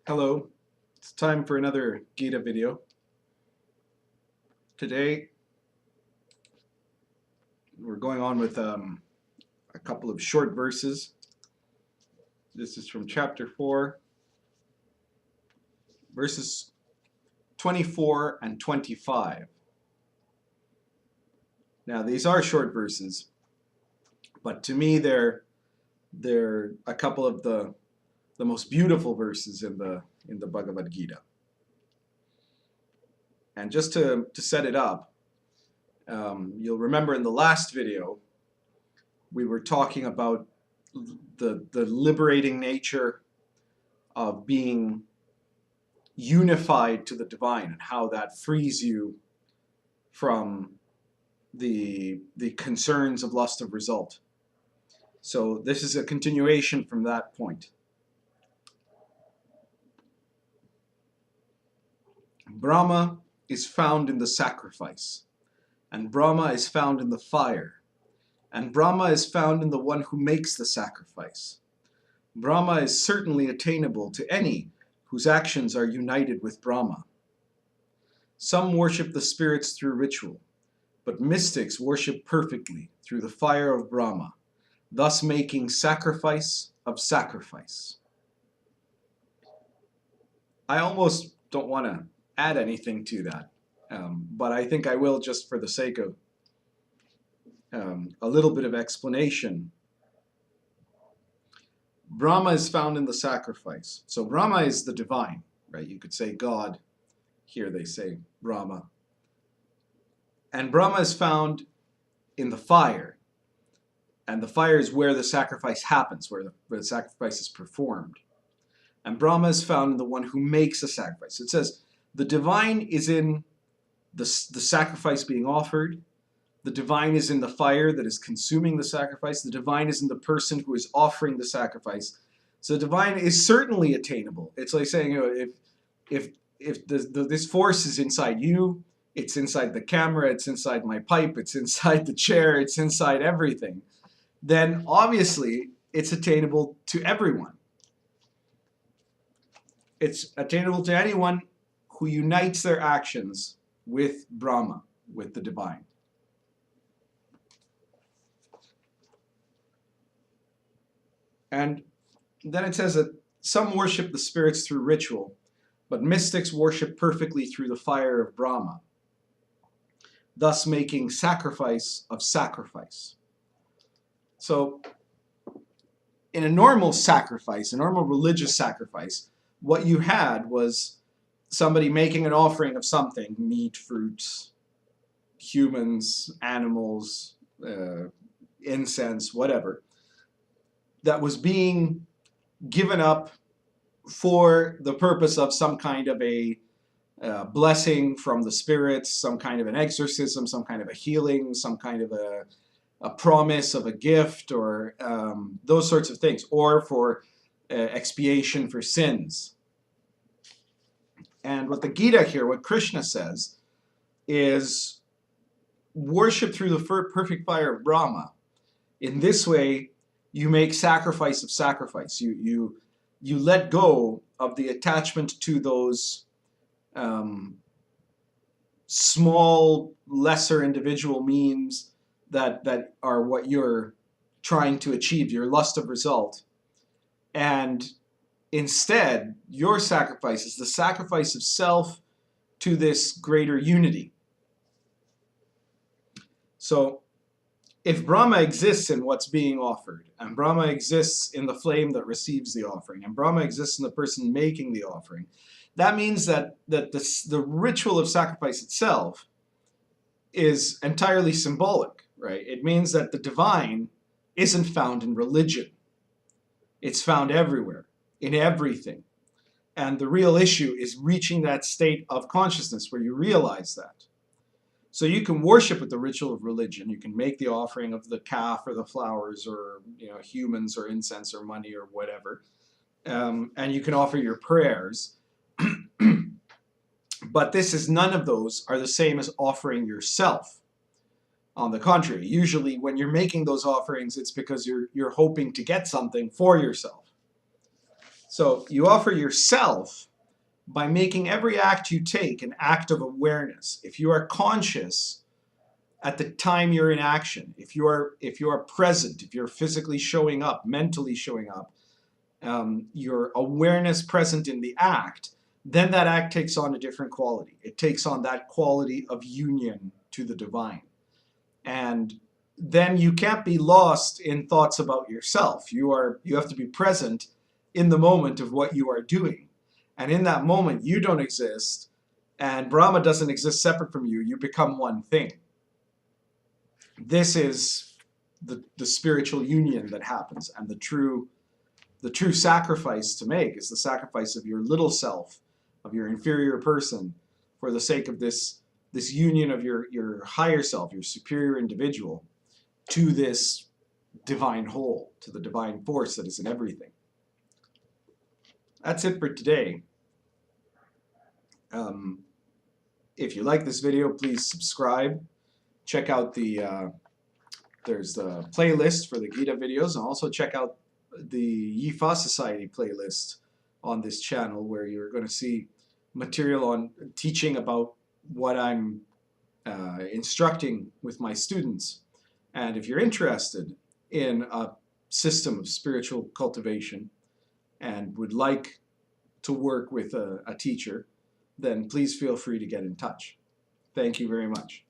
Hello, it's time for another Gita video. Today we're going on with a couple of short verses. This is from chapter 4, verses 24 and 25. Now these are short verses, but to me they're a couple of the most beautiful verses in the Bhagavad Gita. And just to set it up, you'll remember in the last video we were talking about the liberating nature of being unified to the divine and how that frees you from the concerns of lust of result. So this is a continuation from that point. Brahma is found in the sacrifice, and Brahma is found in the fire, and Brahma is found in the one who makes the sacrifice. Brahma is certainly attainable to any whose actions are united with Brahma. Some worship the spirits through ritual, but mystics worship perfectly through the fire of Brahma, thus making sacrifice of sacrifice. I almost don't want to add anything to that, but I think I will just for the sake of a little bit of explanation. Brahma is found in the sacrifice. So Brahma is the divine, right? You could say God. Here they say Brahma. And Brahma is found in the fire. And the fire is where the sacrifice happens, where the sacrifice is performed. And Brahma is found in the one who makes a sacrifice. It says the divine is in the sacrifice being offered. The divine is in the fire that is consuming the sacrifice. The divine is in the person who is offering the sacrifice. So the divine is certainly attainable. It's like saying, if this force is inside you, it's inside the camera, it's inside my pipe, it's inside the chair, it's inside everything, then obviously it's attainable to everyone. It's attainable to anyone who unites their actions with Brahma, with the divine. And then it says that some worship the spirits through ritual, but mystics worship perfectly through the fire of Brahma, thus making sacrifice of sacrifice. So in a normal sacrifice, a normal religious sacrifice, what you had was somebody making an offering of something, meat, fruits, humans, animals, incense, whatever, that was being given up for the purpose of some kind of a blessing from the spirits, some kind of an exorcism, some kind of a healing, some kind of a promise of a gift, or those sorts of things, or for expiation for sins. And what the Gita here, what Krishna says, is worship through the perfect fire of Brahma. In this way, you make sacrifice of sacrifice. You let go of the attachment to those small, lesser individual means that are what you're trying to achieve, your lust of result. And instead, your sacrifice is the sacrifice of self to this greater unity. So if Brahma exists in what's being offered, and Brahma exists in the flame that receives the offering, and Brahma exists in the person making the offering, that means that the ritual of sacrifice itself is entirely symbolic, right? It means that the divine isn't found in religion. It's found everywhere, in everything. And the real issue is reaching that state of consciousness where you realize that. So you can worship with the ritual of religion. You can make the offering of the calf or the flowers or humans or incense or money or whatever. And you can offer your prayers. But none of those are the same as offering yourself. On the contrary, usually when you're making those offerings, it's because you're hoping to get something for yourself. So you offer yourself by making every act you take an act of awareness. If you are conscious at the time you're in action, if you are present, if you're physically showing up, mentally showing up, your awareness present in the act, then that act takes on a different quality. It takes on that quality of union to the divine. And then you can't be lost in thoughts about yourself. You have to be present in the moment of what you are doing. And in that moment, you don't exist, and Brahma doesn't exist separate from you. You become one thing. This is the spiritual union that happens, and the true sacrifice to make is the sacrifice of your little self, of your inferior person, for the sake of this union of your higher self, your superior individual, to this divine whole, to the divine force that is in everything. That's it for today. If you like this video, please subscribe. Check out there's the playlist for the Gita videos, and also check out the Yifa Society playlist on this channel, where you're going to see material on teaching about what I'm instructing with my students. And if you're interested in a system of spiritual cultivation and would like to work with a teacher, then please feel free to get in touch. Thank you very much.